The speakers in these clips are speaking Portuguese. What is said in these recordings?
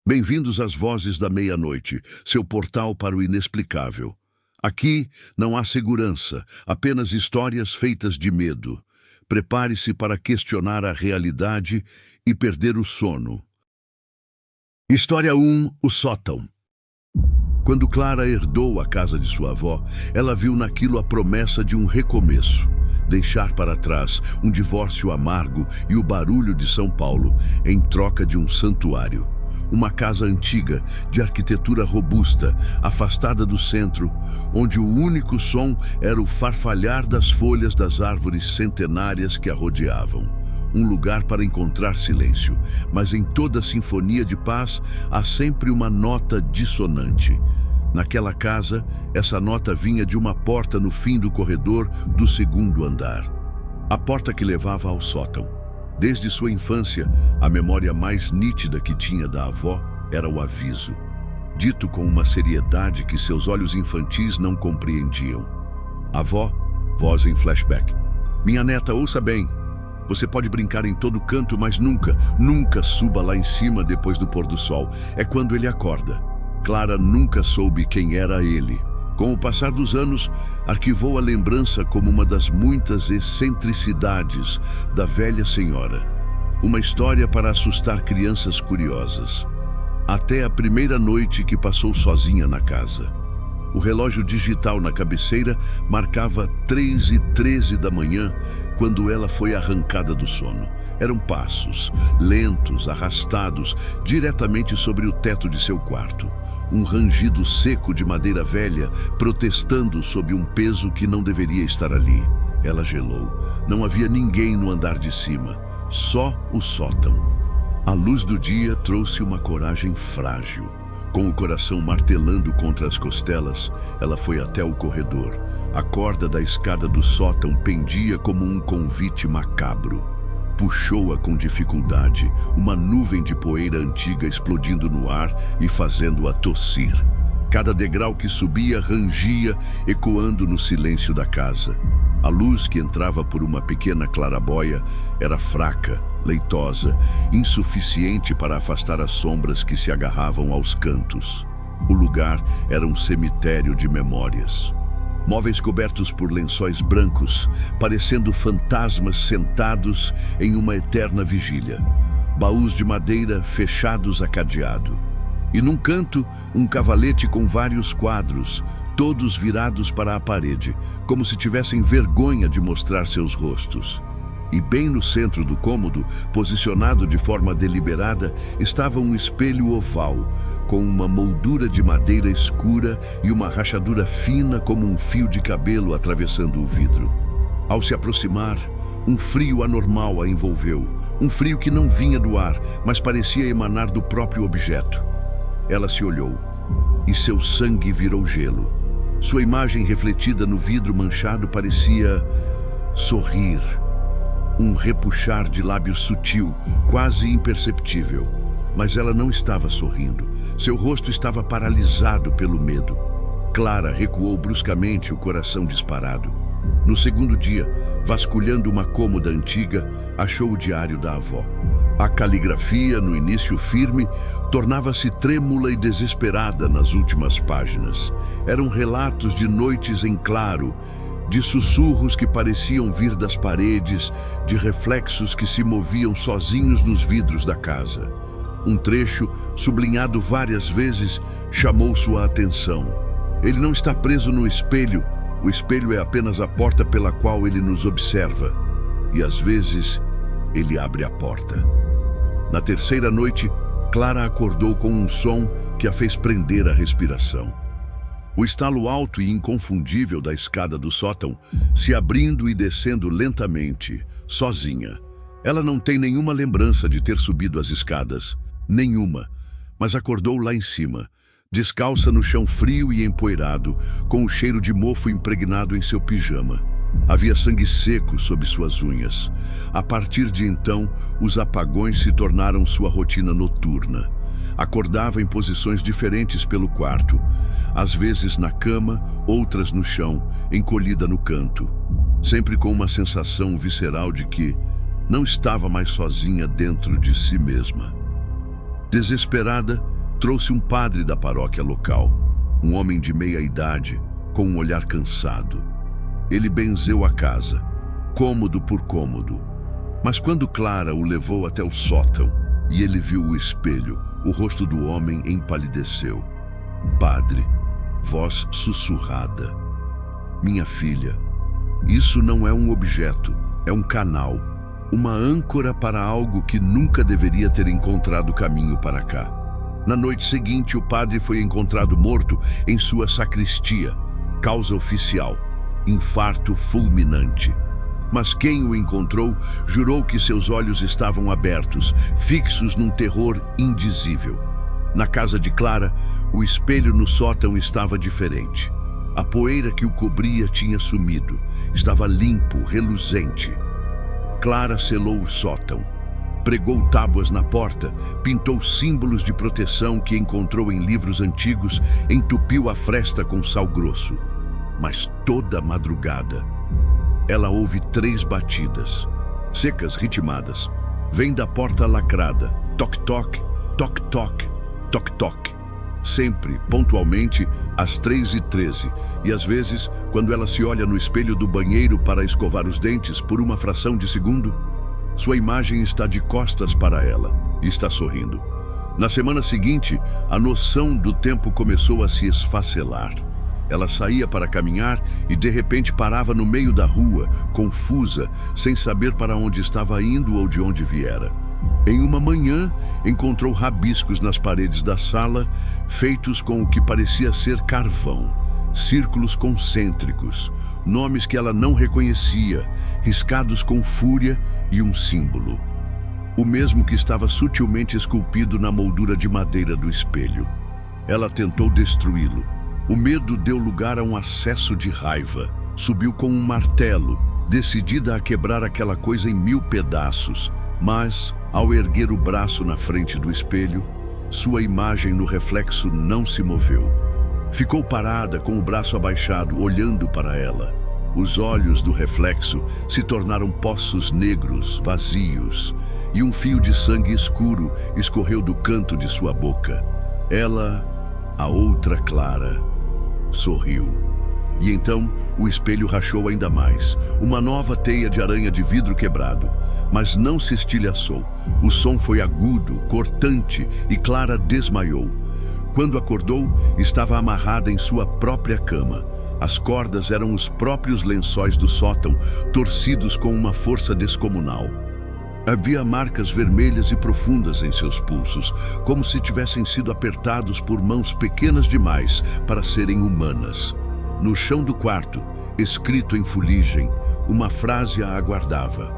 Bem-vindos às Vozes da Meia-Noite, seu portal para o inexplicável. Aqui não há segurança, apenas histórias feitas de medo. Prepare-se para questionar a realidade e perder o sono. História 1: O sótão. Quando Clara herdou a casa de sua avó, ela viu naquilo a promessa de um recomeço. Deixar para trás um divórcio amargo e o barulho de São Paulo em troca de um santuário. Uma casa antiga, de arquitetura robusta, afastada do centro, onde o único som era o farfalhar das folhas das árvores centenárias que a rodeavam. Um lugar para encontrar silêncio, mas em toda sinfonia de paz há sempre uma nota dissonante. Naquela casa, essa nota vinha de uma porta no fim do corredor do segundo andar. A porta que levava ao sótão. Desde sua infância, a memória mais nítida que tinha da avó era o aviso, dito com uma seriedade que seus olhos infantis não compreendiam. Avó, voz em flashback. Minha neta, ouça bem. Você pode brincar em todo canto, mas nunca suba lá em cima depois do pôr do sol. É quando ele acorda. Clara nunca soube quem era ele. Com o passar dos anos, arquivou a lembrança como uma das muitas excentricidades da velha senhora. Uma história para assustar crianças curiosas. Até a primeira noite que passou sozinha na casa. O relógio digital na cabeceira marcava 3h13 da manhã quando ela foi arrancada do sono. Eram passos, lentos, arrastados, diretamente sobre o teto de seu quarto. Um rangido seco de madeira velha, protestando sob um peso que não deveria estar ali. Ela gelou. Não havia ninguém no andar de cima, só o sótão. A luz do dia trouxe uma coragem frágil. Com o coração martelando contra as costelas, ela foi até o corredor. A corda da escada do sótão pendia como um convite macabro. Puxou-a com dificuldade, uma nuvem de poeira antiga explodindo no ar e fazendo-a tossir. Cada degrau que subia rangia, ecoando no silêncio da casa. A luz que entrava por uma pequena clarabóia era fraca, leitosa, insuficiente para afastar as sombras que se agarravam aos cantos. O lugar era um cemitério de memórias. Móveis cobertos por lençóis brancos, parecendo fantasmas sentados em uma eterna vigília. Baús de madeira fechados a cadeado. E num canto, um cavalete com vários quadros, todos virados para a parede, como se tivessem vergonha de mostrar seus rostos. E bem no centro do cômodo, posicionado de forma deliberada, estava um espelho oval, com uma moldura de madeira escura e uma rachadura fina como um fio de cabelo atravessando o vidro. Ao se aproximar, um frio anormal a envolveu, um frio que não vinha do ar, mas parecia emanar do próprio objeto. Ela se olhou, e seu sangue virou gelo. Sua imagem refletida no vidro manchado parecia sorrir. Um repuxar de lábios sutil, quase imperceptível. Mas ela não estava sorrindo. Seu rosto estava paralisado pelo medo. Clara recuou bruscamente, o coração disparado. No segundo dia, vasculhando uma cômoda antiga, achou o diário da avó. A caligrafia, no início firme, tornava-se trêmula e desesperada nas últimas páginas. Eram relatos de noites em claro, de sussurros que pareciam vir das paredes, de reflexos que se moviam sozinhos nos vidros da casa. Um trecho, sublinhado várias vezes, chamou sua atenção. Ele não está preso no espelho. O espelho é apenas a porta pela qual ele nos observa. E às vezes, ele abre a porta. Na terceira noite, Clara acordou com um som que a fez prender a respiração. O estalo alto e inconfundível da escada do sótão, se abrindo e descendo lentamente, sozinha. Ela não tem nenhuma lembrança de ter subido as escadas. Nenhuma, mas acordou lá em cima, descalça no chão frio e empoeirado, com o cheiro de mofo impregnado em seu pijama. Havia sangue seco sob suas unhas. A partir de então, os apagões se tornaram sua rotina noturna. Acordava em posições diferentes pelo quarto, às vezes na cama, outras no chão, encolhida no canto, sempre com uma sensação visceral de que não estava mais sozinha dentro de si mesma. Desesperada, Trouxe um padre da paróquia local, um homem de meia idade, com um olhar cansado. Ele benzeu a casa, cômodo por cômodo. Mas quando Clara o levou até o sótão e ele viu o espelho, o rosto do homem empalideceu. Padre, voz sussurrada. Minha filha, isso não é um objeto, é um canal, uma âncora para algo que nunca deveria ter encontrado caminho para cá. Na noite seguinte, o padre foi encontrado morto em sua sacristia. Causa oficial: infarto fulminante. Mas quem o encontrou jurou que seus olhos estavam abertos, fixos num terror indizível. Na casa de Clara, o espelho no sótão estava diferente. A poeira que o cobria tinha sumido. Estava limpo, reluzente. Clara selou o sótão. Pregou tábuas na porta, pintou símbolos de proteção que encontrou em livros antigos, entupiu a fresta com sal grosso. Mas toda madrugada, ela ouve 3 batidas, secas, ritmadas. Vem da porta lacrada, toc-toc, toc-toc, toc-toc. Sempre, pontualmente, às 3h13. E às vezes, quando ela se olha no espelho do banheiro para escovar os dentes por uma fração de segundo, sua imagem está de costas para ela e está sorrindo. Na semana seguinte, a noção do tempo começou a se esfacelar. Ela saía para caminhar e de repente parava no meio da rua, confusa, sem saber para onde estava indo ou de onde viera. Em uma manhã, encontrou rabiscos nas paredes da sala, feitos com o que parecia ser carvão, círculos concêntricos, nomes que ela não reconhecia, riscados com fúria e um símbolo. O mesmo que estava sutilmente esculpido na moldura de madeira do espelho. Ela tentou destruí-lo. O medo deu lugar a um acesso de raiva. Subiu com um martelo, decidida a quebrar aquela coisa em 1000 pedaços. Mas, ao erguer o braço na frente do espelho, sua imagem no reflexo não se moveu. Ficou parada com o braço abaixado, olhando para ela. Os olhos do reflexo se tornaram poços negros, vazios, e um fio de sangue escuro escorreu do canto de sua boca. Ela, a outra Clara, sorriu. E então o espelho rachou ainda mais, uma nova teia de aranha de vidro quebrado. Mas não se estilhaçou. O som foi agudo, cortante, e Clara desmaiou. Quando acordou, estava amarrada em sua própria cama. As cordas eram os próprios lençóis do sótão, torcidos com uma força descomunal. Havia marcas vermelhas e profundas em seus pulsos, como se tivessem sido apertados por mãos pequenas demais para serem humanas. No chão do quarto, escrito em fuligem, uma frase a aguardava: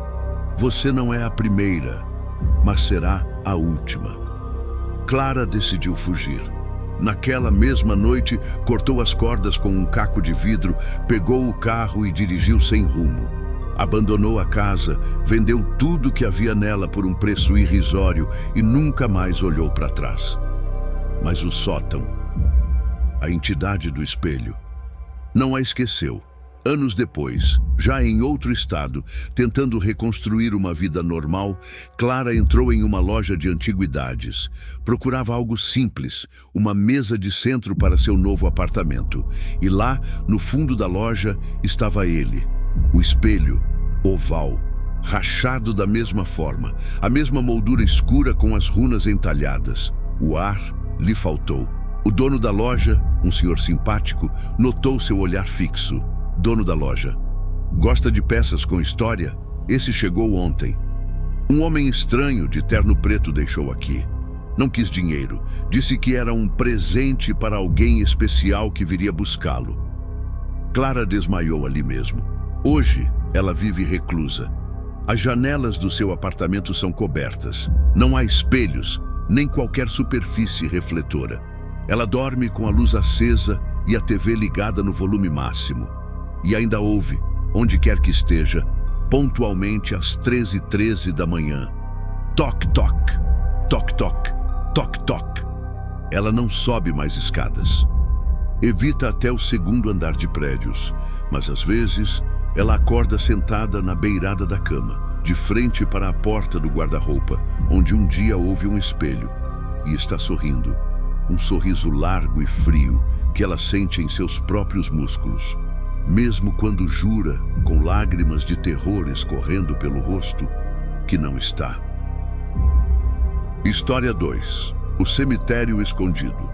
"Você não é a primeira, mas será a última." Clara decidiu fugir. Naquela mesma noite, cortou as cordas com um caco de vidro, pegou o carro e dirigiu sem rumo. Abandonou a casa, vendeu tudo que havia nela por um preço irrisório e nunca mais olhou para trás. Mas o sótão, a entidade do espelho, não a esqueceu. Anos depois, já em outro estado, tentando reconstruir uma vida normal, Clara entrou em uma loja de antiguidades. Procurava algo simples, uma mesa de centro para seu novo apartamento. E lá, no fundo da loja, estava ele, o espelho, oval, rachado da mesma forma, a mesma moldura escura com as runas entalhadas. O ar lhe faltou. O dono da loja, um senhor simpático, notou seu olhar fixo. Dono da loja: "Gosta de peças com história? Esse chegou ontem." Um homem estranho de terno preto deixou aqui. Não quis dinheiro. Disse que era um presente para alguém especial que viria buscá-lo. Clara desmaiou ali mesmo. Hoje, ela vive reclusa. As janelas do seu apartamento são cobertas. Não há espelhos, nem qualquer superfície refletora. Ela dorme com a luz acesa e a TV ligada no volume máximo. E ainda ouve, onde quer que esteja, pontualmente às 13h13 da manhã. Toc, toc, toc, toc, toc, toc. Ela não sobe mais escadas. Evita até o 2º andar de prédios, mas às vezes ela acorda sentada na beirada da cama, de frente para a porta do guarda-roupa, onde um dia houve um espelho, e está sorrindo. um sorriso largo e frio que ela sente em seus próprios músculos, mesmo quando jura, com lágrimas de terror escorrendo pelo rosto, que não está. História 2. O cemitério escondido.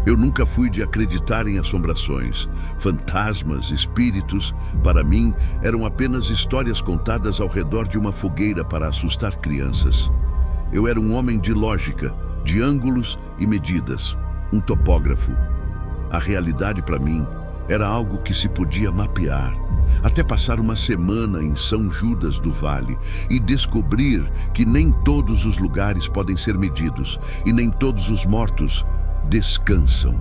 Eu nunca fui de acreditar em assombrações. Fantasmas, espíritos, para mim, eram apenas histórias contadas ao redor de uma fogueira para assustar crianças. Eu era um homem de lógica, de ângulos e medidas, um topógrafo. A realidade para mim era algo que se podia mapear, até passar uma semana em São Judas do Vale e descobrir que nem todos os lugares podem ser medidos e nem todos os mortos descansam.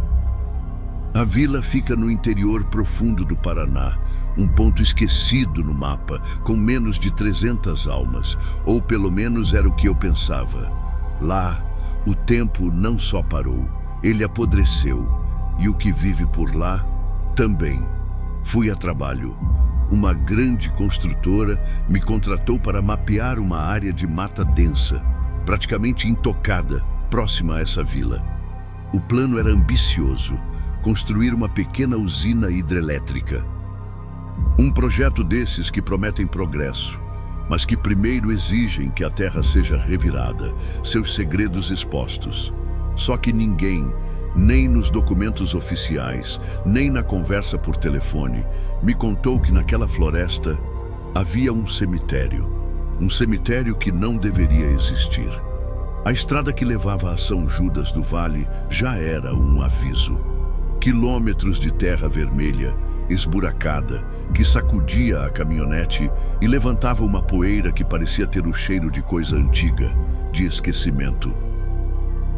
A vila fica no interior profundo do Paraná, um ponto esquecido no mapa, com menos de 300 almas, ou pelo menos era o que eu pensava. Lá, o tempo não só parou, ele apodreceu, e o que vive por lá também. Fui a trabalho. Uma grande construtora me contratou para mapear uma área de mata densa, praticamente intocada, próxima a essa vila. O plano era ambicioso, construir uma pequena usina hidrelétrica. Um projeto desses que prometem progresso, mas que primeiro exigem que a terra seja revirada, seus segredos expostos. Só que ninguém, nem nos documentos oficiais, nem na conversa por telefone, me contou que naquela floresta havia um cemitério que não deveria existir. A estrada que levava a São Judas do Vale já era um aviso. Quilômetros de terra vermelha, esburacada, que sacudia a caminhonete e levantava uma poeira que parecia ter o cheiro de coisa antiga, de esquecimento.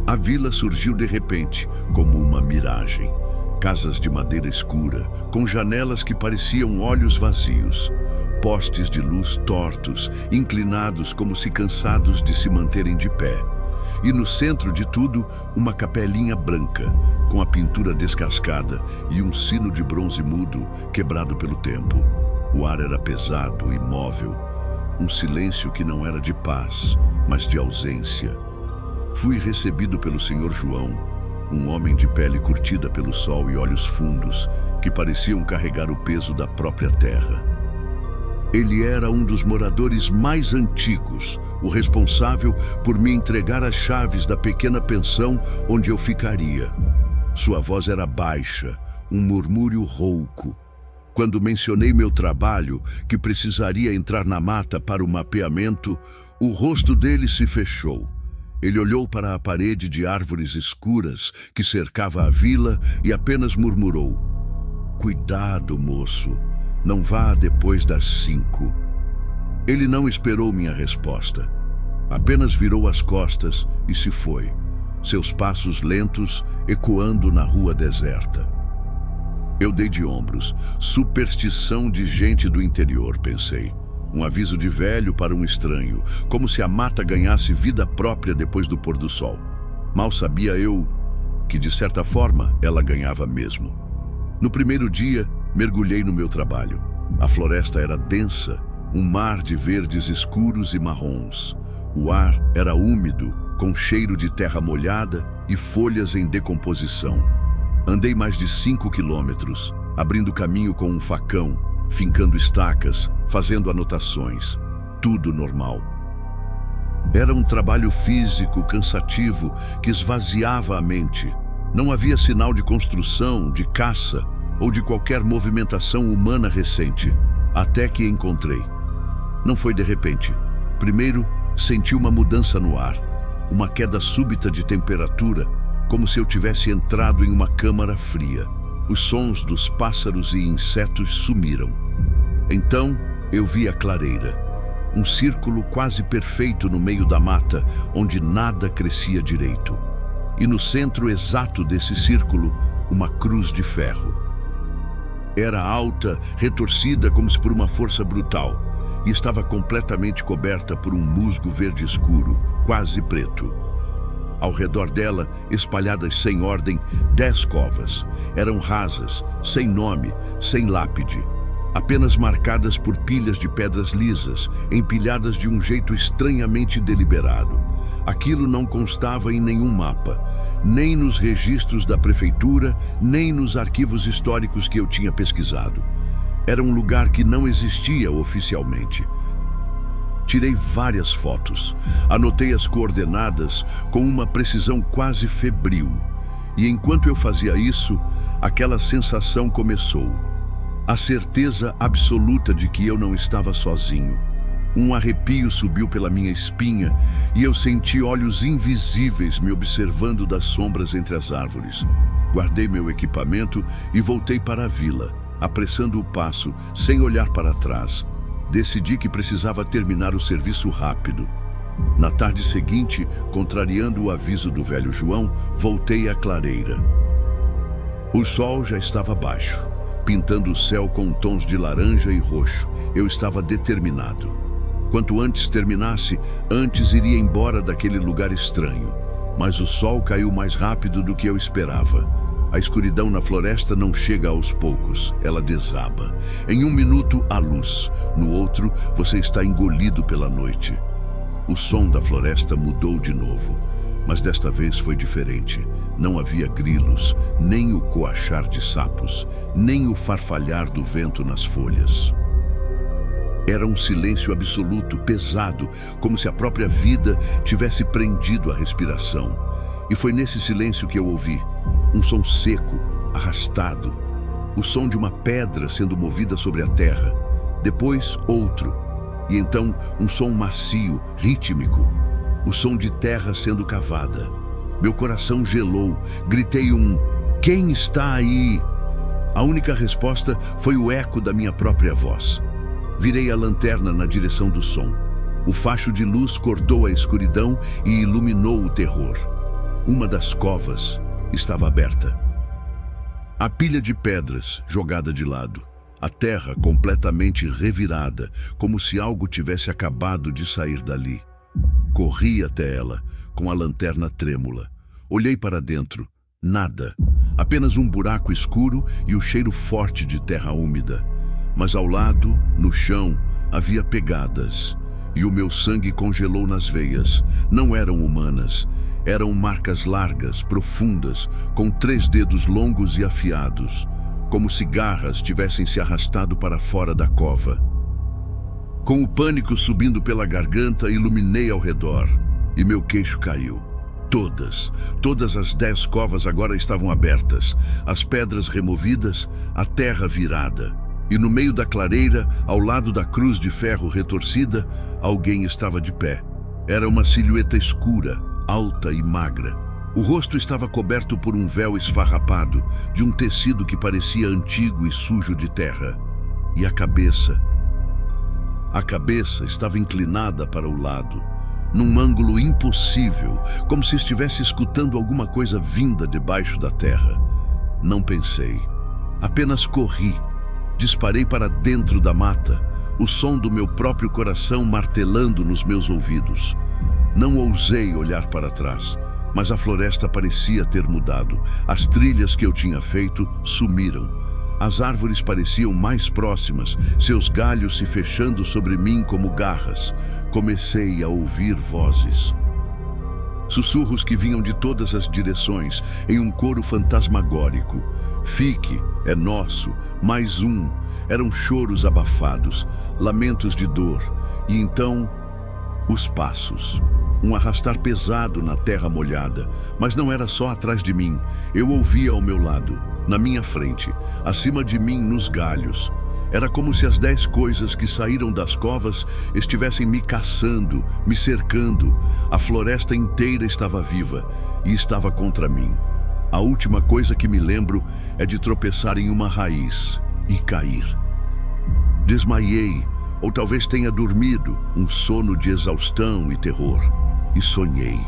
A vila surgiu de repente, como uma miragem. Casas de madeira escura, com janelas que pareciam olhos vazios. Postes de luz tortos, inclinados como se cansados de se manterem de pé. E no centro de tudo, uma capelinha branca, com a pintura descascada e um sino de bronze mudo, quebrado pelo tempo. O ar era pesado, imóvel. Um silêncio que não era de paz, mas de ausência. Fui recebido pelo Sr. João, um homem de pele curtida pelo sol e olhos fundos, que pareciam carregar o peso da própria terra. Ele era um dos moradores mais antigos, o responsável por me entregar as chaves da pequena pensão onde eu ficaria. Sua voz era baixa, um murmúrio rouco. Quando mencionei meu trabalho, que precisaria entrar na mata para o mapeamento, o rosto dele se fechou. Ele olhou para a parede de árvores escuras que cercava a vila e apenas murmurou: "Cuidado, moço. Não vá depois das 5. Ele não esperou minha resposta. Apenas virou as costas e se foi, seus passos lentos ecoando na rua deserta. Eu dei de ombros. Superstição de gente do interior, pensei. Um aviso de velho para um estranho, como se a mata ganhasse vida própria depois do pôr do sol. Mal sabia eu que, de certa forma, ela ganhava mesmo. No primeiro dia, mergulhei no meu trabalho. A floresta era densa, um mar de verdes escuros e marrons. O ar era úmido, com cheiro de terra molhada e folhas em decomposição. Andei mais de 5 quilômetros, abrindo caminho com um facão, fincando estacas, fazendo anotações. Tudo normal. Era um trabalho físico cansativo que esvaziava a mente. Não havia sinal de construção, de caça ou de qualquer movimentação humana recente, até que encontrei. Não foi de repente. Primeiro, senti uma mudança no ar, uma queda súbita de temperatura, como se eu tivesse entrado em uma câmara fria. Os sons dos pássaros e insetos sumiram. Então, eu vi a clareira, um círculo quase perfeito no meio da mata, onde nada crescia direito. E no centro exato desse círculo, uma cruz de ferro. Era alta, retorcida como se por uma força brutal, e estava completamente coberta por um musgo verde escuro, quase preto. Ao redor dela, espalhadas sem ordem, 10 covas. Eram rasas, sem nome, sem lápide. apenas marcadas por pilhas de pedras lisas, empilhadas de um jeito estranhamente deliberado. Aquilo não constava em nenhum mapa, nem nos registros da prefeitura, nem nos arquivos históricos que eu tinha pesquisado. Era um lugar que não existia oficialmente. Tirei várias fotos, anotei as coordenadas com uma precisão quase febril. E enquanto eu fazia isso, aquela sensação começou. A certeza absoluta de que eu não estava sozinho. Um arrepio subiu pela minha espinha e eu senti olhos invisíveis me observando das sombras entre as árvores. Guardei meu equipamento e voltei para a vila, apressando o passo, sem olhar para trás. Decidi que precisava terminar o serviço rápido. Na tarde seguinte, contrariando o aviso do velho João, voltei à clareira. O sol já estava baixo, pintando o céu com tons de laranja e roxo. Eu estava determinado. Quanto antes terminasse, antes iria embora daquele lugar estranho. Mas o sol caiu mais rápido do que eu esperava. A escuridão na floresta não chega aos poucos, ela desaba. Em um minuto, há luz. No outro, você está engolido pela noite. O som da floresta mudou de novo, mas desta vez foi diferente. Não havia grilos, nem o coachar de sapos, nem o farfalhar do vento nas folhas. Era um silêncio absoluto, pesado, como se a própria vida tivesse prendido a respiração. E foi nesse silêncio que eu ouvi um som seco, arrastado, o som de uma pedra sendo movida sobre a terra. Depois, outro. E então, um som macio, rítmico, o som de terra sendo cavada. Meu coração gelou, gritei um "Quem está aí?". A única resposta foi o eco da minha própria voz. Virei a lanterna na direção do som. O facho de luz cortou a escuridão e iluminou o terror. Uma das covas estava aberta. A pilha de pedras jogada de lado. A terra completamente revirada, como se algo tivesse acabado de sair dali. Corri até ela, com a lanterna trêmula. Olhei para dentro. Nada. Apenas um buraco escuro e o cheiro forte de terra úmida. Mas ao lado, no chão, havia pegadas. E o meu sangue congelou nas veias. Não eram humanas. Eram marcas largas, profundas, com 3 dedos longos e afiados, como se garras tivessem se arrastado para fora da cova. Com o pânico subindo pela garganta, iluminei ao redor, e meu queixo caiu. Todas as 10 covas agora estavam abertas, as pedras removidas, a terra virada. E no meio da clareira, ao lado da cruz de ferro retorcida, alguém estava de pé. Era uma silhueta escura, alta e magra. O rosto estava coberto por um véu esfarrapado, de um tecido que parecia antigo e sujo de terra. E a cabeça? A cabeça estava inclinada para o lado, num ângulo impossível, como se estivesse escutando alguma coisa vinda debaixo da terra. Não pensei. Apenas corri. Disparei para dentro da mata, o som do meu próprio coração martelando nos meus ouvidos. Não ousei olhar para trás, mas a floresta parecia ter mudado. As trilhas que eu tinha feito sumiram. As árvores pareciam mais próximas, seus galhos se fechando sobre mim como garras. Comecei a ouvir vozes. Sussurros que vinham de todas as direções, em um coro fantasmagórico. Fique, é nosso, mais um. Eram choros abafados, lamentos de dor. E então, os passos. Um arrastar pesado na terra molhada, mas não era só atrás de mim. Eu ouvia ao meu lado, na minha frente, acima de mim nos galhos. Era como se as 10 coisas que saíram das covas estivessem me caçando, me cercando. A floresta inteira estava viva e estava contra mim. A última coisa que me lembro é de tropeçar em uma raiz e cair. Desmaiei, ou talvez tenha dormido, um sono de exaustão e terror. E sonhei.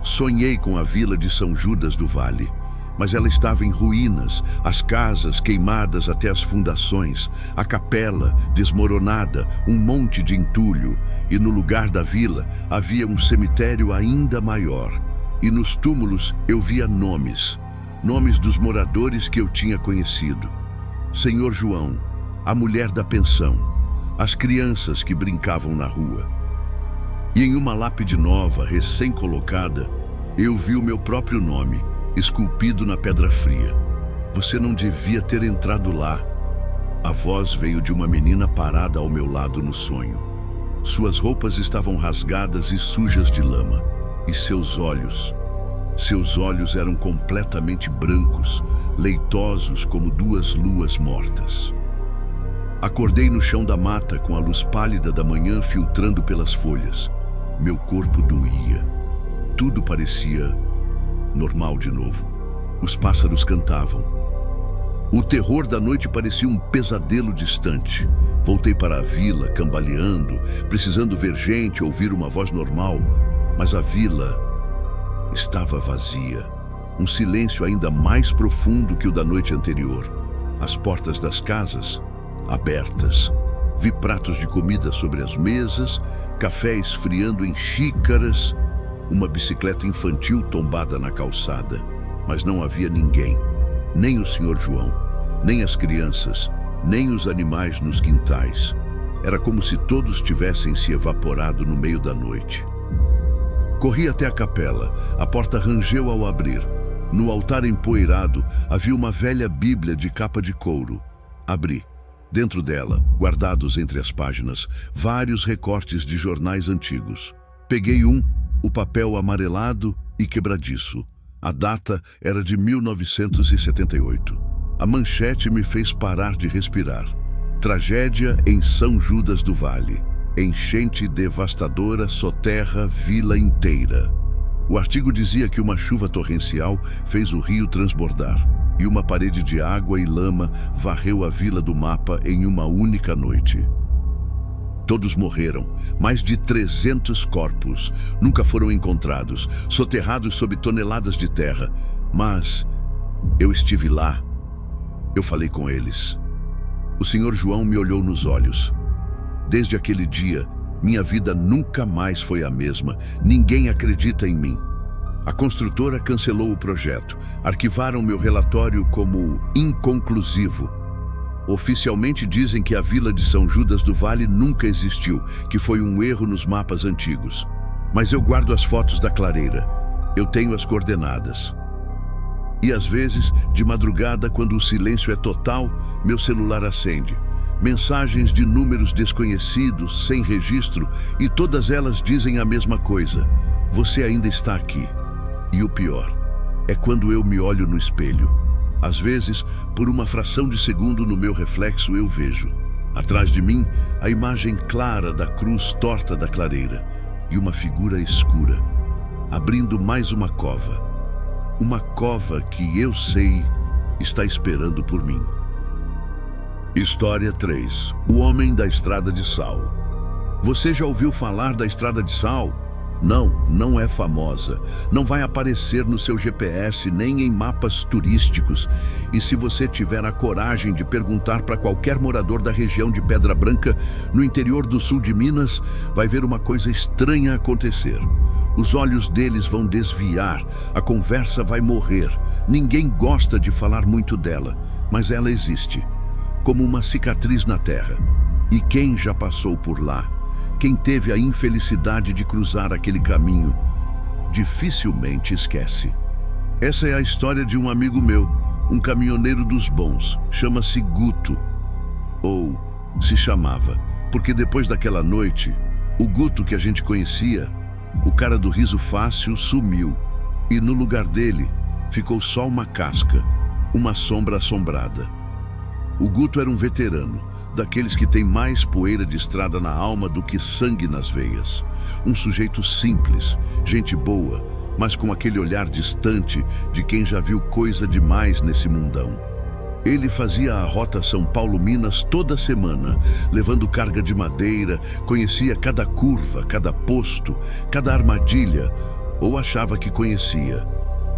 Sonhei com a vila de São Judas do Vale. Mas ela estava em ruínas, as casas queimadas até as fundações, a capela desmoronada, um monte de entulho. E no lugar da vila havia um cemitério ainda maior. E nos túmulos eu via nomes dos moradores que eu tinha conhecido. Senhor João, a mulher da pensão, as crianças que brincavam na rua. E em uma lápide nova, recém-colocada, eu vi o meu próprio nome, esculpido na pedra fria. Você não devia ter entrado lá. A voz veio de uma menina parada ao meu lado no sonho. Suas roupas estavam rasgadas e sujas de lama. E seus olhos eram completamente brancos, leitosos como duas luas mortas. Acordei no chão da mata com a luz pálida da manhã filtrando pelas folhas. Meu corpo doía. Tudo parecia normal de novo. Os pássaros cantavam. O terror da noite parecia um pesadelo distante. Voltei para a vila, cambaleando, precisando ver gente, ouvir uma voz normal. Mas a vila estava vazia. Um silêncio ainda mais profundo que o da noite anterior. As portas das casas abertas. Vi pratos de comida sobre as mesas, café esfriando em xícaras, uma bicicleta infantil tombada na calçada. Mas não havia ninguém, nem o Sr. João, nem as crianças, nem os animais nos quintais. Era como se todos tivessem se evaporado no meio da noite. Corri até a capela. A porta rangeu ao abrir. No altar empoeirado havia uma velha Bíblia de capa de couro. Abri. Dentro dela, guardados entre as páginas, vários recortes de jornais antigos. Peguei o papel amarelado e quebradiço. A data era de 1978. A manchete me fez parar de respirar. Tragédia em São Judas do Vale. Enchente devastadora soterra vila inteira. O artigo dizia que uma chuva torrencial fez o rio transbordar e uma parede de água e lama varreu a vila do mapa em uma única noite. Todos morreram. Mais de 300 corpos nunca foram encontrados, soterrados sob toneladas de terra. Mas eu estive lá. Eu falei com eles. O Sr. João me olhou nos olhos. Desde aquele dia, minha vida nunca mais foi a mesma. Ninguém acredita em mim. A construtora cancelou o projeto. Arquivaram meu relatório como inconclusivo. Oficialmente dizem que a vila de São Judas do Vale nunca existiu, que foi um erro nos mapas antigos. Mas eu guardo as fotos da clareira. Eu tenho as coordenadas. E às vezes, de madrugada, quando o silêncio é total, meu celular acende. Mensagens de números desconhecidos, sem registro, e todas elas dizem a mesma coisa. Você ainda está aqui. E o pior é quando eu me olho no espelho. Às vezes, por uma fração de segundo no meu reflexo, eu vejo. Atrás de mim, a imagem clara da cruz torta da clareira e uma figura escura, abrindo mais uma cova. Uma cova que eu sei está esperando por mim. História 3. O Homem da Estrada de Sal. Você já ouviu falar da Estrada de Sal? Não é famosa. Não vai aparecer no seu GPS nem em mapas turísticos. E se você tiver a coragem de perguntar para qualquer morador da região de Pedra Branca, no interior do sul de Minas, vai ver uma coisa estranha acontecer. Os olhos deles vão desviar, a conversa vai morrer. Ninguém gosta de falar muito dela, mas ela existe, como uma cicatriz na terra. E quem já passou por lá? Quem teve a infelicidade de cruzar aquele caminho, dificilmente esquece. Essa é a história de um amigo meu, um caminhoneiro dos bons. Chama-se Guto. Ou se chamava, porque depois daquela noite, o Guto que a gente conhecia, o cara do riso fácil, sumiu. E no lugar dele, ficou só uma casca, uma sombra assombrada. O Guto era um veterano, daqueles que tem mais poeira de estrada na alma do que sangue nas veias. Um sujeito simples, gente boa, mas com aquele olhar distante de quem já viu coisa demais nesse mundão. Ele fazia a rota São Paulo-Minas toda semana, levando carga de madeira, conhecia cada curva, cada posto, cada armadilha, ou achava que conhecia.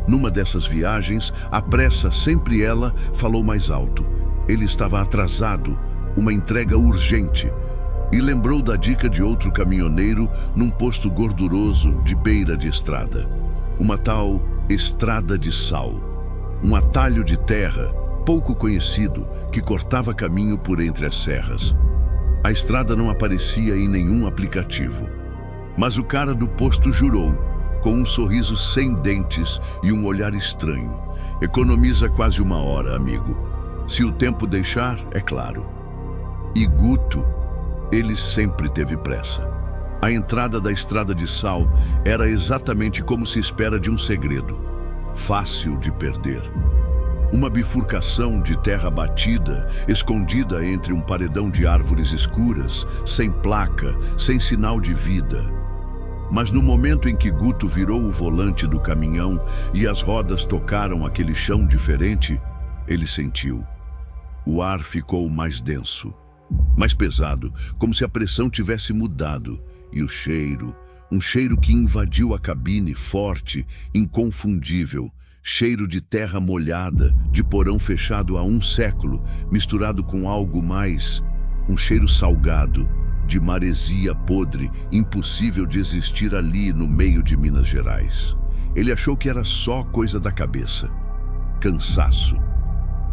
Numa dessas viagens, a pressa, sempre ela, falou mais alto. Ele estava atrasado, uma entrega urgente, e lembrou da dica de outro caminhoneiro num posto gorduroso de beira de estrada. Uma tal estrada de sal, um atalho de terra pouco conhecido que cortava caminho por entre as serras. A estrada não aparecia em nenhum aplicativo. Mas o cara do posto jurou, com um sorriso sem dentes e um olhar estranho: economiza quase 1 hora, amigo. Se o tempo deixar, é claro. E Guto, ele sempre teve pressa. A entrada da estrada de sal era exatamente como se espera de um segredo: fácil de perder. Uma bifurcação de terra batida, escondida entre um paredão de árvores escuras, sem placa, sem sinal de vida. Mas no momento em que Guto virou o volante do caminhão e as rodas tocaram aquele chão diferente, ele sentiu. O ar ficou mais denso, mais pesado, como se a pressão tivesse mudado. E o cheiro, um cheiro que invadiu a cabine, forte, inconfundível. Cheiro de terra molhada, de porão fechado há 1 século, misturado com algo mais. Um cheiro salgado, de maresia podre, impossível de existir ali no meio de Minas Gerais. Ele achou que era só coisa da cabeça. Cansaço.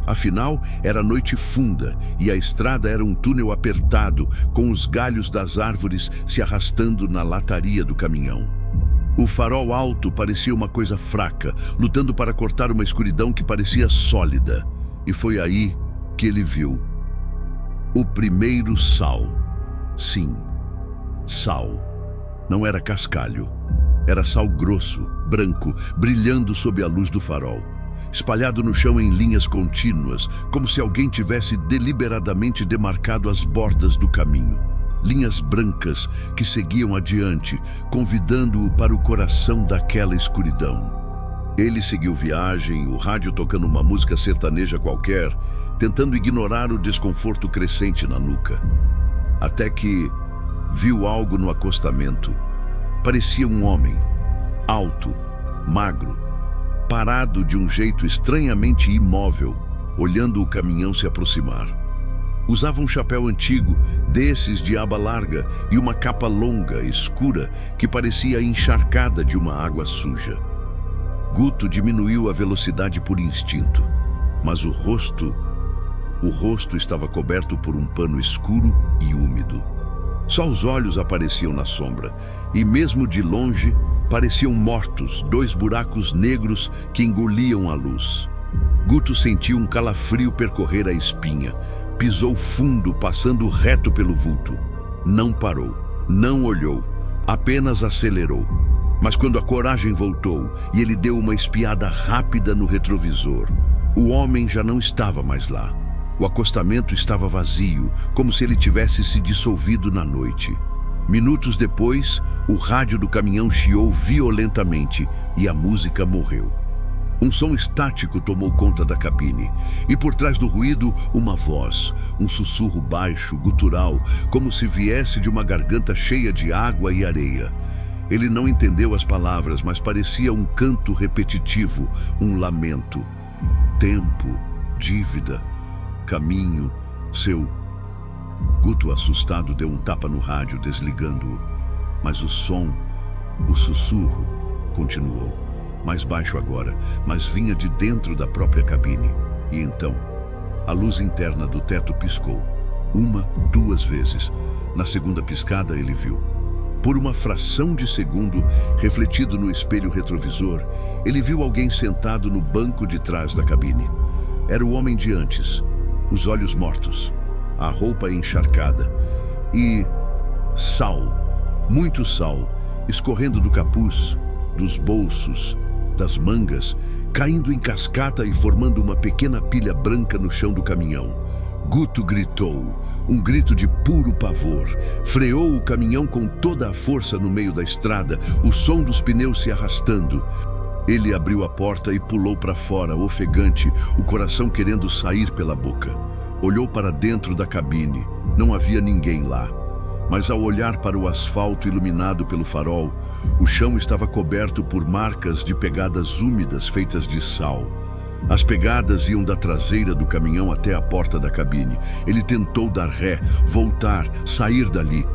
Afinal, era noite funda e a estrada era um túnel apertado, com os galhos das árvores se arrastando na lataria do caminhão. O farol alto parecia uma coisa fraca, lutando para cortar uma escuridão que parecia sólida. E foi aí que ele viu o primeiro sal. Sim, sal. Não era cascalho. Era sal grosso, branco, brilhando sob a luz do farol. Espalhado no chão em linhas contínuas, como se alguém tivesse deliberadamente demarcado as bordas do caminho. Linhas brancas que seguiam adiante, convidando-o para o coração daquela escuridão. Ele seguiu viagem, o rádio tocando uma música sertaneja qualquer, tentando ignorar o desconforto crescente na nuca. Até que viu algo no acostamento. Parecia um homem, alto, magro, parado de um jeito estranhamente imóvel, olhando o caminhão se aproximar. Usava um chapéu antigo, desses de aba larga, e uma capa longa, escura, que parecia encharcada de uma água suja. Guto diminuiu a velocidade por instinto, mas o rosto estava coberto por um pano escuro e úmido. Só os olhos apareciam na sombra, e mesmo de longe pareciam mortos, 2 buracos negros que engoliam a luz. Guto sentiu um calafrio percorrer a espinha. Pisou fundo, passando reto pelo vulto. Não parou, não olhou, apenas acelerou. Mas quando a coragem voltou e ele deu uma espiada rápida no retrovisor, o homem já não estava mais lá. O acostamento estava vazio, como se ele tivesse se dissolvido na noite. Minutos depois, o rádio do caminhão chiou violentamente e a música morreu. Um som estático tomou conta da cabine, e por trás do ruído, uma voz, um sussurro baixo, gutural, como se viesse de uma garganta cheia de água e areia. Ele não entendeu as palavras, mas parecia um canto repetitivo, um lamento. Tempo, dívida, caminho, seu... Guto, assustado, deu um tapa no rádio, desligando-o. Mas o som, o sussurro, continuou. Mais baixo agora, mas vinha de dentro da própria cabine. E então, a luz interna do teto piscou. 1, 2 vezes. Na segunda piscada, ele viu. Por uma fração de segundo, refletido no espelho retrovisor, ele viu alguém sentado no banco de trás da cabine. Era o homem de antes, os olhos mortos, a roupa encharcada e sal, muito sal, escorrendo do capuz, dos bolsos, das mangas, caindo em cascata e formando uma pequena pilha branca no chão do caminhão. Guto gritou, um grito de puro pavor. Freou o caminhão com toda a força no meio da estrada, o som dos pneus se arrastando. Ele abriu a porta e pulou para fora, ofegante, o coração querendo sair pela boca. Olhou para dentro da cabine. Não havia ninguém lá. Mas ao olhar para o asfalto iluminado pelo farol, o chão estava coberto por marcas de pegadas úmidas feitas de sal. As pegadas iam da traseira do caminhão até a porta da cabine. Ele tentou dar ré, voltar, sair dali,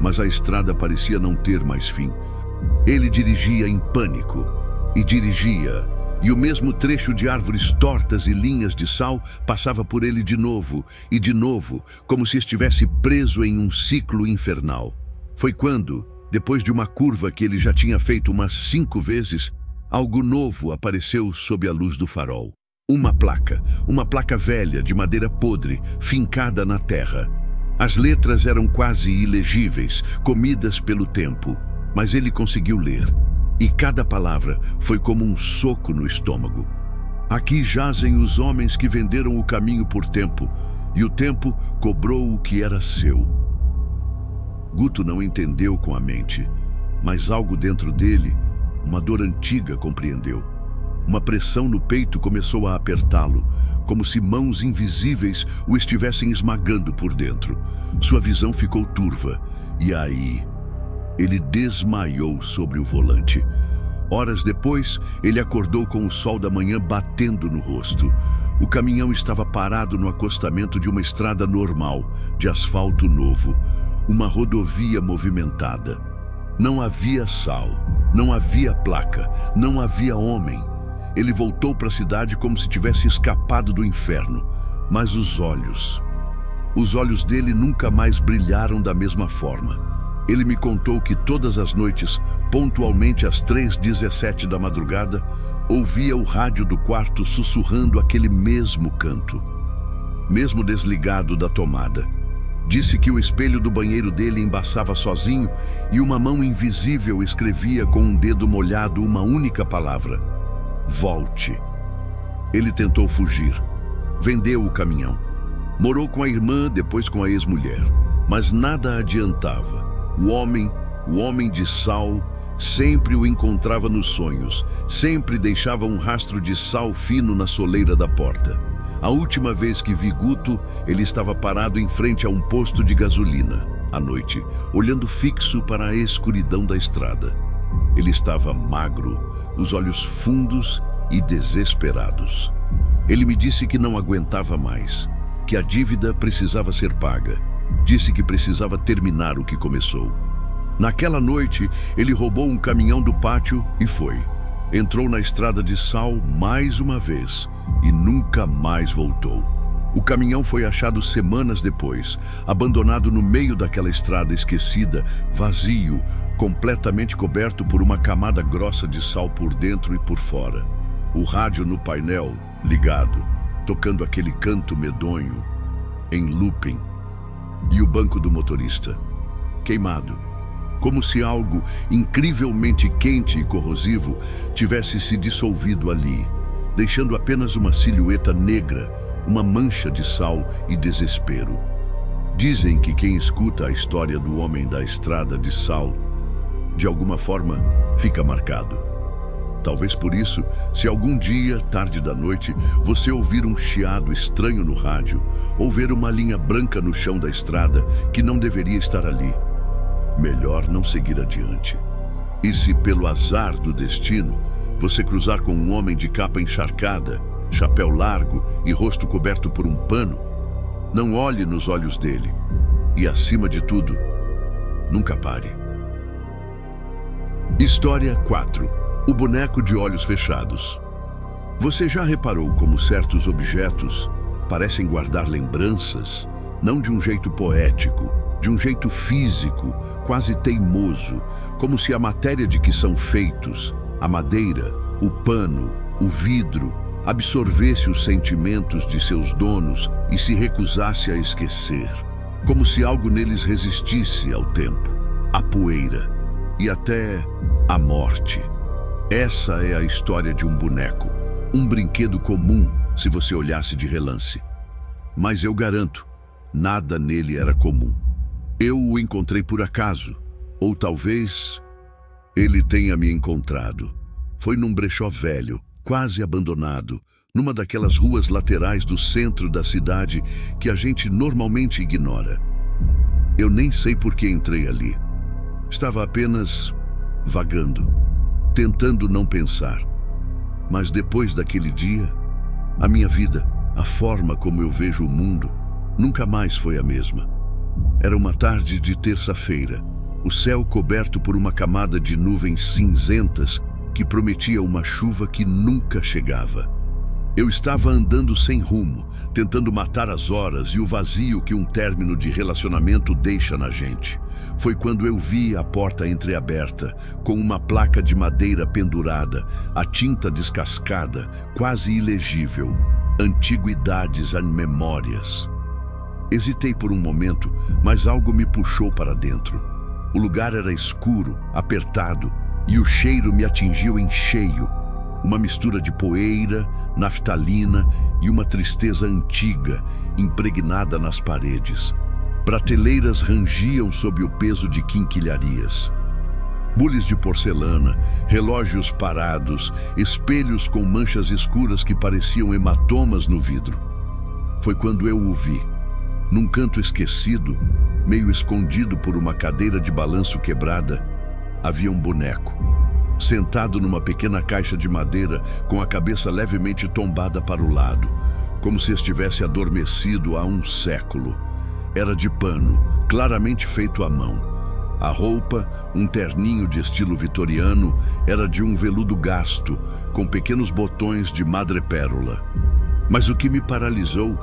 mas a estrada parecia não ter mais fim. Ele dirigia em pânico, e dirigia, E o mesmo trecho de árvores tortas e linhas de sal passava por ele e de novo, como se estivesse preso em um ciclo infernal. Foi quando, depois de uma curva que ele já tinha feito umas 5 vezes, algo novo apareceu sob a luz do farol. Uma placa velha de madeira podre, fincada na terra. As letras eram quase ilegíveis, comidas pelo tempo, mas ele conseguiu ler. E cada palavra foi como um soco no estômago. Aqui jazem os homens que venderam o caminho por tempo, e o tempo cobrou o que era seu. Guto não entendeu com a mente, mas algo dentro dele, uma dor antiga, compreendeu. Uma pressão no peito começou a apertá-lo, como se mãos invisíveis o estivessem esmagando por dentro. Sua visão ficou turva, e aí ele desmaiou sobre o volante. Horas depois, ele acordou com o sol da manhã batendo no rosto. O caminhão estava parado no acostamento de uma estrada normal, de asfalto novo, uma rodovia movimentada. Não havia sal, não havia placa, não havia homem. Ele voltou para a cidade como se tivesse escapado do inferno, mas os olhos dele nunca mais brilharam da mesma forma. Ele me contou que todas as noites, pontualmente às 3h17 da madrugada, ouvia o rádio do quarto sussurrando aquele mesmo canto, mesmo desligado da tomada. Disse que o espelho do banheiro dele embaçava sozinho e uma mão invisível escrevia com um dedo molhado uma única palavra: volte. Ele tentou fugir. Vendeu o caminhão. Morou com a irmã, depois com a ex-mulher. Mas nada adiantava. O homem de sal, sempre o encontrava nos sonhos. Sempre deixava um rastro de sal fino na soleira da porta. A última vez que vi Guto, ele estava parado em frente a um posto de gasolina, à noite, olhando fixo para a escuridão da estrada. Ele estava magro, os olhos fundos e desesperados. Ele me disse que não aguentava mais, que a dívida precisava ser paga. Disse que precisava terminar o que começou. Naquela noite, ele roubou um caminhão do pátio e foi. Entrou na estrada de sal mais uma vez e nunca mais voltou. O caminhão foi achado semanas depois, abandonado no meio daquela estrada esquecida, vazio, completamente coberto por uma camada grossa de sal por dentro e por fora. O rádio no painel, ligado, tocando aquele canto medonho, em looping. E o banco do motorista, queimado, como se algo incrivelmente quente e corrosivo tivesse se dissolvido ali, deixando apenas uma silhueta negra, uma mancha de sal e desespero. Dizem que quem escuta a história do homem da estrada de sal, de alguma forma, fica marcado. Talvez por isso, se algum dia, tarde da noite, você ouvir um chiado estranho no rádio, ou ver uma linha branca no chão da estrada que não deveria estar ali, melhor não seguir adiante. E se, pelo azar do destino, você cruzar com um homem de capa encharcada, chapéu largo e rosto coberto por um pano, não olhe nos olhos dele. E, acima de tudo, nunca pare. História 4. O boneco de olhos fechados. Você já reparou como certos objetos parecem guardar lembranças, não de um jeito poético, de um jeito físico, quase teimoso, como se a matéria de que são feitos, a madeira, o pano, o vidro, absorvesse os sentimentos de seus donos e se recusasse a esquecer, como se algo neles resistisse ao tempo, à poeira e até à morte. Essa é a história de um boneco, um brinquedo comum se você olhasse de relance. Mas eu garanto, nada nele era comum. Eu o encontrei por acaso, ou talvez ele tenha me encontrado. Foi num brechó velho, quase abandonado, numa daquelas ruas laterais do centro da cidade que a gente normalmente ignora. Eu nem sei por que entrei ali. Estava apenas vagando, tentando não pensar. Mas depois daquele dia, a minha vida, a forma como eu vejo o mundo, nunca mais foi a mesma. Era uma tarde de terça-feira, o céu coberto por uma camada de nuvens cinzentas que prometia uma chuva que nunca chegava. Eu estava andando sem rumo, tentando matar as horas e o vazio que um término de relacionamento deixa na gente. Foi quando eu vi a porta entreaberta, com uma placa de madeira pendurada, a tinta descascada, quase ilegível. Antiguidades em memórias. Hesitei por um momento, mas algo me puxou para dentro. O lugar era escuro, apertado, e o cheiro me atingiu em cheio. Uma mistura de poeira, naftalina e uma tristeza antiga, impregnada nas paredes. Prateleiras rangiam sob o peso de quinquilharias. Bules de porcelana, relógios parados, espelhos com manchas escuras que pareciam hematomas no vidro. Foi quando eu o vi. Num canto esquecido, meio escondido por uma cadeira de balanço quebrada, havia um boneco. Sentado numa pequena caixa de madeira, com a cabeça levemente tombada para o lado, como se estivesse adormecido há um século. Era de pano, claramente feito à mão. A roupa, um terninho de estilo vitoriano, era de um veludo gasto, com pequenos botões de madrepérola. Mas o que me paralisou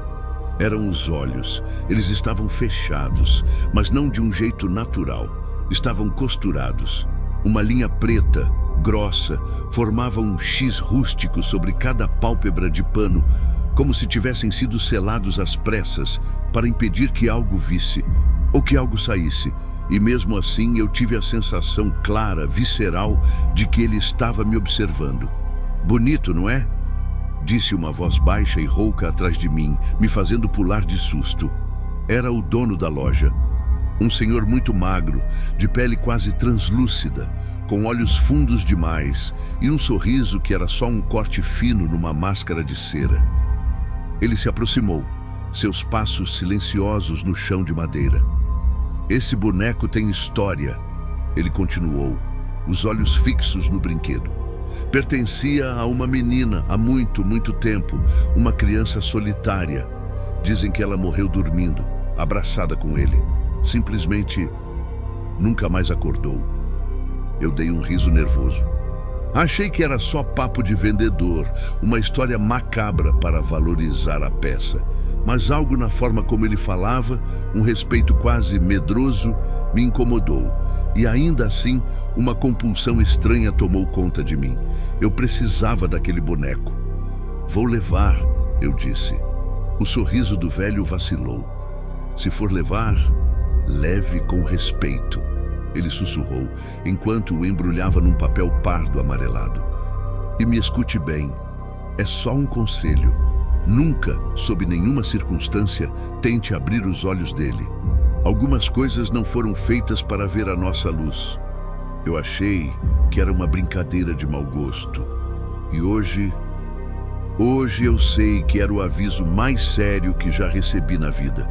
eram os olhos. Eles estavam fechados, mas não de um jeito natural. Estavam costurados. Uma linha preta, grossa, formava um X rústico sobre cada pálpebra de pano, como se tivessem sido selados às pressas para impedir que algo visse ou que algo saísse. E mesmo assim eu tive a sensação clara, visceral, de que ele estava me observando. "Bonito, não é?" disse uma voz baixa e rouca atrás de mim, me fazendo pular de susto. Era o dono da loja. Um senhor muito magro, de pele quase translúcida, com olhos fundos demais e um sorriso que era só um corte fino numa máscara de cera. Ele se aproximou, seus passos silenciosos no chão de madeira. "Esse boneco tem história", ele continuou, os olhos fixos no brinquedo. "Pertencia a uma menina há muito, muito tempo, uma criança solitária. Dizem que ela morreu dormindo, abraçada com ele. Simplesmente nunca mais acordou." Eu dei um riso nervoso. Achei que era só papo de vendedor, uma história macabra para valorizar a peça. Mas algo na forma como ele falava, um respeito quase medroso, me incomodou. E ainda assim, uma compulsão estranha tomou conta de mim. Eu precisava daquele boneco. "Vou levar", eu disse. O sorriso do velho vacilou. "Se for levar, leve com respeito", ele sussurrou, enquanto o embrulhava num papel pardo amarelado. "E me escute bem, é só um conselho. Nunca, sob nenhuma circunstância, tente abrir os olhos dele. Algumas coisas não foram feitas para ver a nossa luz. Eu achei que era uma brincadeira de mau gosto. E hoje eu sei que era o aviso mais sério que já recebi na vida."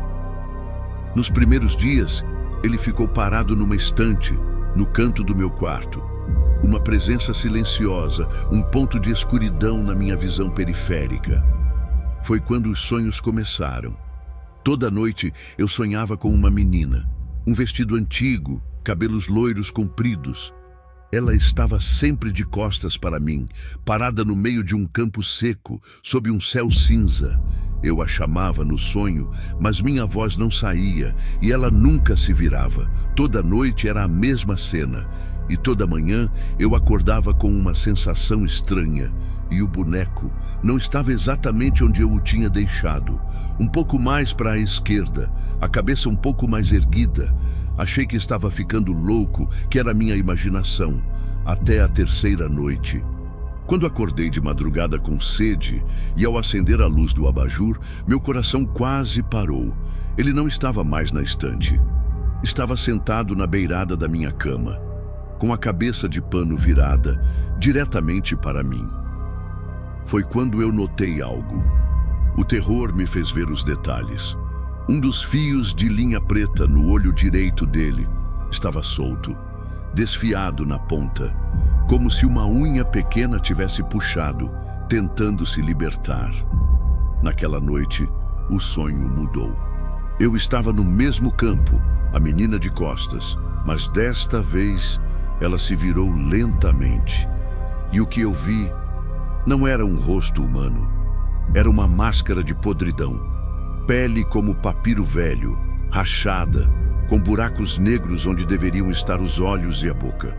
Nos primeiros dias, ele ficou parado numa estante, no canto do meu quarto. Uma presença silenciosa, um ponto de escuridão na minha visão periférica. Foi quando os sonhos começaram. Toda noite eu sonhava com uma menina. Um vestido antigo, cabelos loiros compridos. Ela estava sempre de costas para mim, parada no meio de um campo seco, sob um céu cinza. Eu a chamava no sonho, mas minha voz não saía e ela nunca se virava. Toda noite era a mesma cena e toda manhã eu acordava com uma sensação estranha. E o boneco não estava exatamente onde eu o tinha deixado. Um pouco mais para a esquerda, a cabeça um pouco mais erguida. Achei que estava ficando louco, que era minha imaginação, até a terceira noite. Quando acordei de madrugada com sede e ao acender a luz do abajur, meu coração quase parou. Ele não estava mais na estante. Estava sentado na beirada da minha cama, com a cabeça de pano virada diretamente para mim. Foi quando eu notei algo. O terror me fez ver os detalhes. Um dos fios de linha preta no olho direito dele estava solto, desfiado na ponta, como se uma unha pequena tivesse puxado, tentando se libertar. Naquela noite, o sonho mudou. Eu estava no mesmo campo, a menina de costas, mas desta vez ela se virou lentamente. E o que eu vi não era um rosto humano. Era uma máscara de podridão. Pele como papiro velho, rachada, com buracos negros onde deveriam estar os olhos e a boca.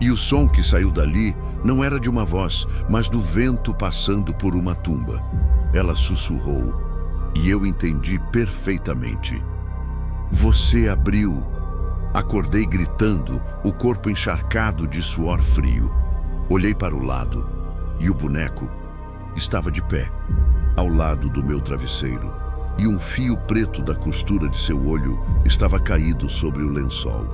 E o som que saiu dali não era de uma voz, mas do vento passando por uma tumba. Ela sussurrou, e eu entendi perfeitamente. Você abriu. Acordei gritando, o corpo encharcado de suor frio. Olhei para o lado, e o boneco estava de pé, ao lado do meu travesseiro, e um fio preto da costura de seu olho estava caído sobre o lençol.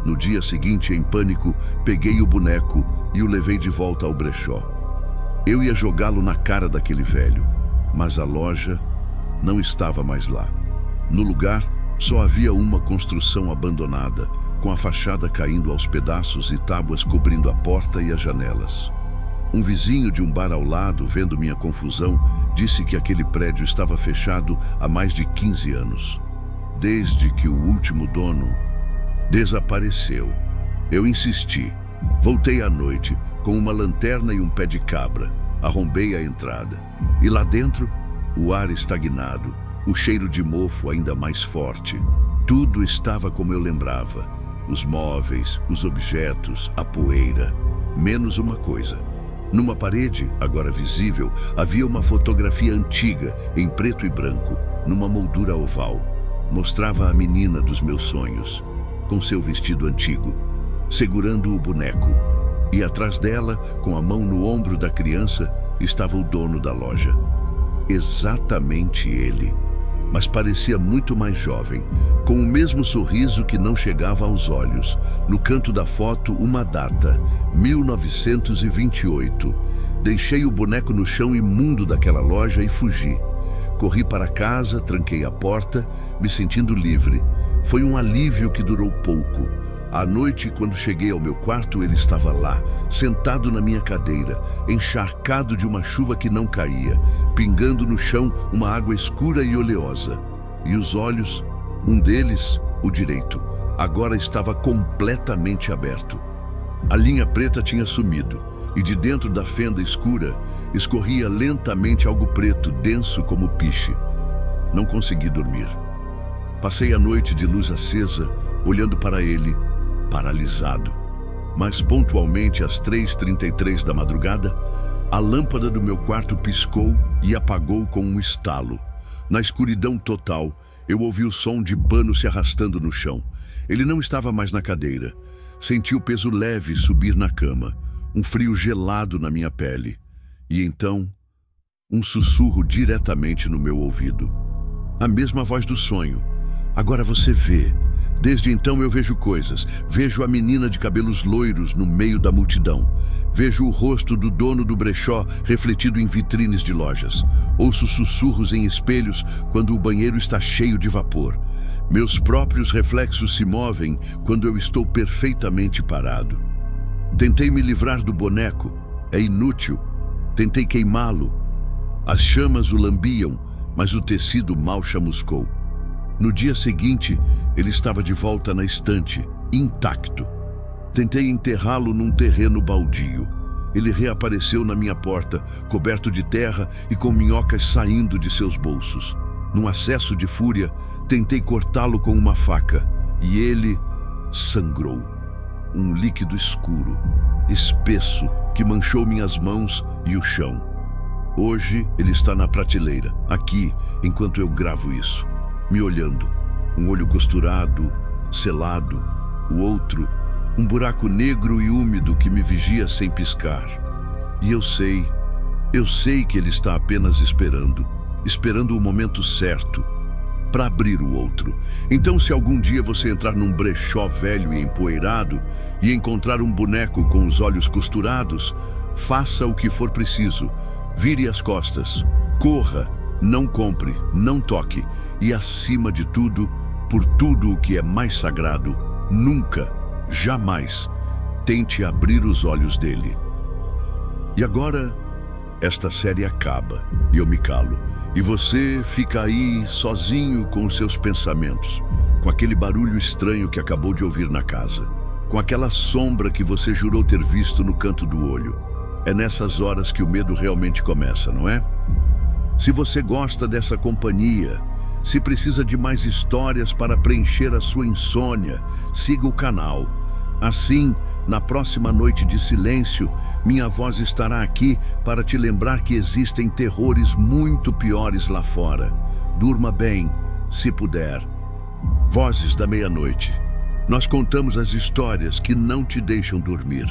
No dia seguinte, em pânico, peguei o boneco e o levei de volta ao brechó. Eu ia jogá-lo na cara daquele velho, mas a loja não estava mais lá. No lugar, só havia uma construção abandonada, com a fachada caindo aos pedaços e tábuas cobrindo a porta e as janelas. Um vizinho de um bar ao lado, vendo minha confusão, disse que aquele prédio estava fechado há mais de 15 anos, desde que o último dono desapareceu. Eu insisti. Voltei à noite, com uma lanterna e um pé de cabra. Arrombei a entrada. E lá dentro, o ar estagnado, o cheiro de mofo ainda mais forte. Tudo estava como eu lembrava. Os móveis, os objetos, a poeira. Menos uma coisa. Numa parede, agora visível, havia uma fotografia antiga, em preto e branco, numa moldura oval. Mostrava a menina dos meus sonhos, com seu vestido antigo, segurando o boneco. E atrás dela, com a mão no ombro da criança, estava o dono da loja. Exatamente ele. Mas parecia muito mais jovem, com o mesmo sorriso que não chegava aos olhos. No canto da foto, uma data, 1928. Deixei o boneco no chão imundo daquela loja e fugi. Corri para casa, tranquei a porta, me sentindo livre. Foi um alívio que durou pouco. À noite, quando cheguei ao meu quarto, ele estava lá, sentado na minha cadeira, encharcado de uma chuva que não caía, pingando no chão uma água escura e oleosa. E os olhos, um deles, o direito, agora estava completamente aberto. A linha preta tinha sumido, e de dentro da fenda escura escorria lentamente algo preto, denso como piche. Não consegui dormir. Passei a noite de luz acesa, olhando para ele, paralisado. Mas pontualmente às 3h33 da madrugada, a lâmpada do meu quarto piscou e apagou com um estalo. Na escuridão total, eu ouvi o som de pano se arrastando no chão. Ele não estava mais na cadeira. Senti o peso leve subir na cama, um frio gelado na minha pele. E então, um sussurro diretamente no meu ouvido. A mesma voz do sonho. Agora você vê. Desde então eu vejo coisas. Vejo a menina de cabelos loiros no meio da multidão. Vejo o rosto do dono do brechó refletido em vitrines de lojas. Ouço sussurros em espelhos quando o banheiro está cheio de vapor. Meus próprios reflexos se movem quando eu estou perfeitamente parado. Tentei me livrar do boneco. É inútil. Tentei queimá-lo. As chamas o lambiam, mas o tecido mal chamuscou. No dia seguinte, ele estava de volta na estante, intacto. Tentei enterrá-lo num terreno baldio. Ele reapareceu na minha porta, coberto de terra e com minhocas saindo de seus bolsos. Num acesso de fúria, tentei cortá-lo com uma faca, e ele sangrou. Um líquido escuro, espesso, que manchou minhas mãos e o chão. Hoje, ele está na prateleira, aqui, enquanto eu gravo isso. Me olhando, um olho costurado, selado, o outro, um buraco negro e úmido que me vigia sem piscar. E eu sei que ele está apenas esperando o momento certo para abrir o outro. Então, se algum dia você entrar num brechó velho e empoeirado e encontrar um boneco com os olhos costurados, faça o que for preciso, vire as costas, corra. Não compre, não toque e, acima de tudo, por tudo o que é mais sagrado, nunca, jamais, tente abrir os olhos dele. E agora, esta série acaba e eu me calo. E você fica aí sozinho com os seus pensamentos, com aquele barulho estranho que acabou de ouvir na casa, com aquela sombra que você jurou ter visto no canto do olho. É nessas horas que o medo realmente começa, não é? Se você gosta dessa companhia, se precisa de mais histórias para preencher a sua insônia, siga o canal. Assim, na próxima noite de silêncio, minha voz estará aqui para te lembrar que existem terrores muito piores lá fora. Durma bem, se puder. Vozes da Meia-Noite. Nós contamos as histórias que não te deixam dormir.